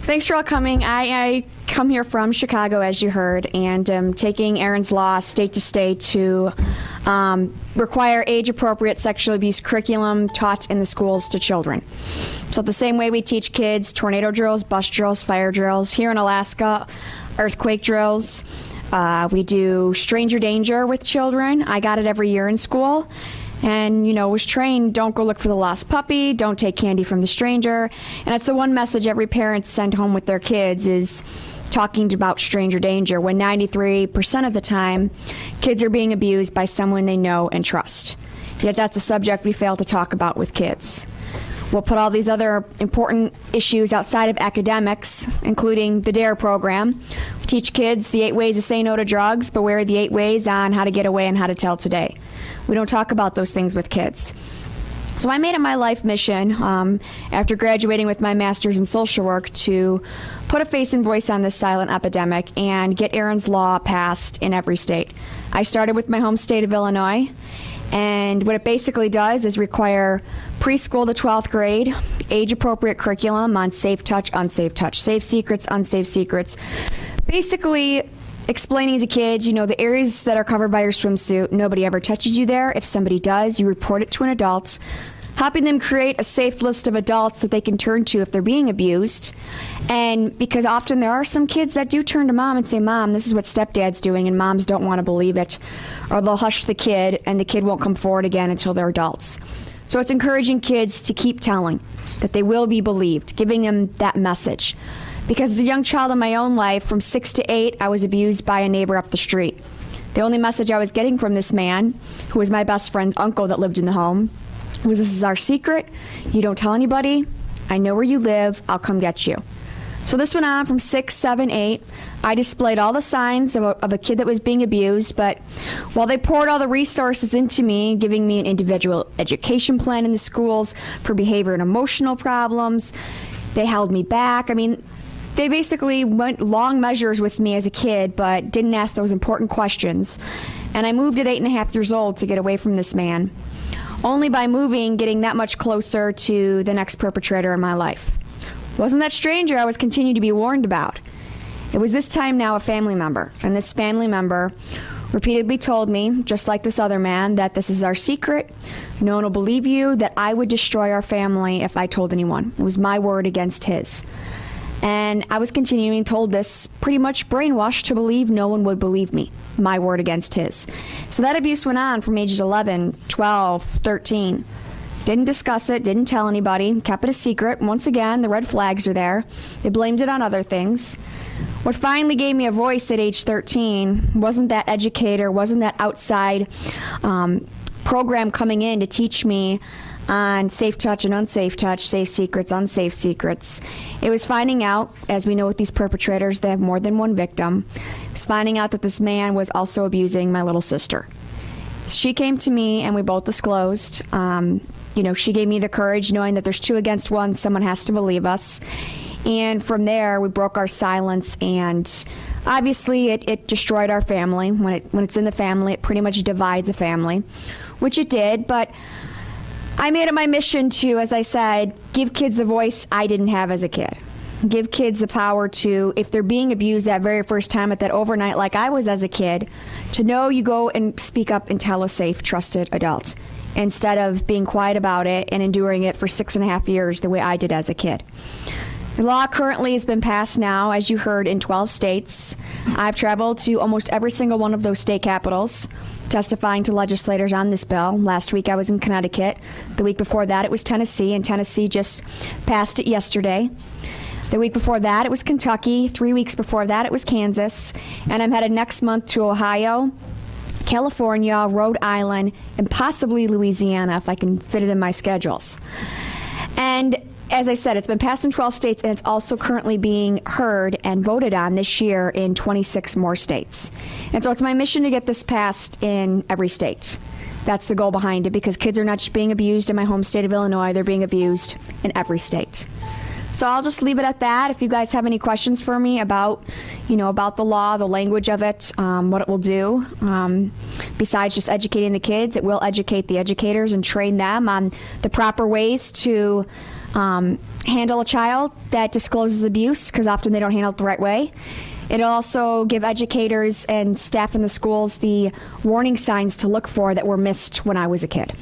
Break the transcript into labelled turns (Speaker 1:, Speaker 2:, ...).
Speaker 1: Thanks for all coming. I come here from Chicago, as you heard, and taking Erin's law state to state to require age-appropriate sexual abuse curriculum taught in the schools to children. So the same way we teach kids tornado drills, bus drills, fire drills, here in Alaska, earthquake drills. We do stranger danger with children. I got it every year in school. And, was trained, don't go look for the lost puppy, don't take candy from the stranger. And that's the one message every parent sent home with their kids is talking about stranger danger, when 93% of the time, kids are being abused by someone they know and trust. Yet that's a subject we fail to talk about with kids. We'll put all these other important issues outside of academics, including the DARE program. We teach kids the 8 ways to say no to drugs, but where are the 8 ways on how to get away and how to tell today? We don't talk about those things with kids. So I made it my life mission after graduating with my master's in social work to put a face and voice on this silent epidemic and get Erin's law passed in every state. I started with my home state of Illinois, and what it basically does is require preschool to 12th grade, age-appropriate curriculum on safe touch, unsafe touch, safe secrets, unsafe secrets. Basically explaining to kids, the areas that are covered by your swimsuit, nobody ever touches you there. If somebody does, you report it to an adult. Helping them create a safe list of adults that they can turn to if they're being abused. And because often there are some kids that do turn to mom and say, Mom, this is what stepdad's doing, and moms don't want to believe it. Or they'll hush the kid, and the kid won't come forward again until they're adults. So it's encouraging kids to keep telling that they will be believed, giving them that message. Because as a young child in my own life, from 6 to 8, I was abused by a neighbor up the street. The only message I was getting from this man, who was my best friend's uncle that lived in the home, was, this is our secret. You don't tell anybody. I know where you live. I'll come get you. So this went on from 6, 7, 8. I displayed all the signs of a kid that was being abused, but while they poured all the resources into me, giving me an individual education plan in the schools for behavior and emotional problems, they held me back. They basically went long measures with me as a kid, but didn't ask those important questions. And I moved at 8.5 years old to get away from this man. Only by moving, getting that much closer to the next perpetrator in my life. Wasn't that stranger I was continued to be warned about. It was this time now a family member. And this family member repeatedly told me, just like this other man, that this is our secret. No one will believe you, that I would destroy our family if I told anyone. It was my word against his. And I was continuing told this, pretty much brainwashed to believe no one would believe me, my word against his. So that abuse went on from ages 11, 12, 13. Didn't discuss it, didn't tell anybody, kept it a secret. Once again, the red flags are there. They blamed it on other things. What finally gave me a voice at age 13 wasn't that educator, wasn't that outside program coming in to teach me on safe touch and unsafe touch, safe secrets, unsafe secrets. It was finding out, as we know with these perpetrators, they have more than one victim. It was finding out that this man was also abusing my little sister. She came to me and we both disclosed. She gave me the courage knowing that there's 2 against 1, someone has to believe us. And from there, we broke our silence, and obviously it destroyed our family. When it's in the family, it pretty much divides a family, which it did, but I made it my mission to, as I said, give kids the voice I didn't have as a kid. Give kids the power to, if they're being abused that very first time at that overnight like I was as a kid, to know you go and speak up and tell a safe, trusted adult instead of being quiet about it and enduring it for 6.5 years the way I did as a kid. The law currently has been passed now, as you heard, in 12 states. I've traveled to almost every single one of those state capitals, testifying to legislators on this bill. Last week I was in Connecticut. The week before that it was Tennessee, and Tennessee just passed it yesterday. The week before that it was Kentucky. 3 weeks before that it was Kansas. And I'm headed next month to Ohio, California, Rhode Island, and possibly Louisiana if I can fit it in my schedules. And as I said, it's been passed in 12 states, and it's also currently being heard and voted on this year in 26 more states. And so it's my mission to get this passed in every state. That's the goal behind it, because kids are not just being abused in my home state of Illinois, they're being abused in every state. So I'll just leave it at that. If you guys have any questions for me about, about the law, the language of it, what it will do, besides just educating the kids, it will educate the educators and train them on the proper ways to handle a child that discloses abuse, because often they don't handle it the right way. It'll also give educators and staff in the schools the warning signs to look for that were missed when I was a kid.